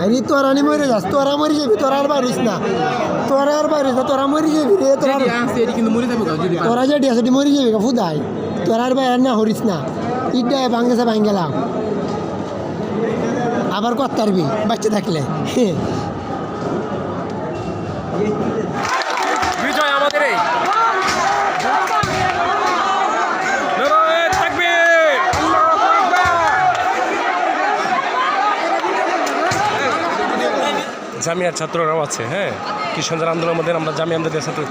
আরে তোরা নি মরে যাস, তোরা মরে যাবি, তোরা আর পারিস না, তোরা আর পারিস না, তোরা মরে যাবি রে, তোরা যেটি আছে মরে যাবি ফুদাই, তোরা আর বাইর না হরিস না, ইটা ভাঙ্গেছে ভাঙ গেলাম আবার কত পারবি বাচ্চা থাকলে। বিজয় আমাদের এই জামিয়ার ছাত্ররাও আছে। হ্যাঁ, কিশোরগঞ্জের আন্দোলনের মধ্যে আমরা জামিয়া আমদাদের ছাত্র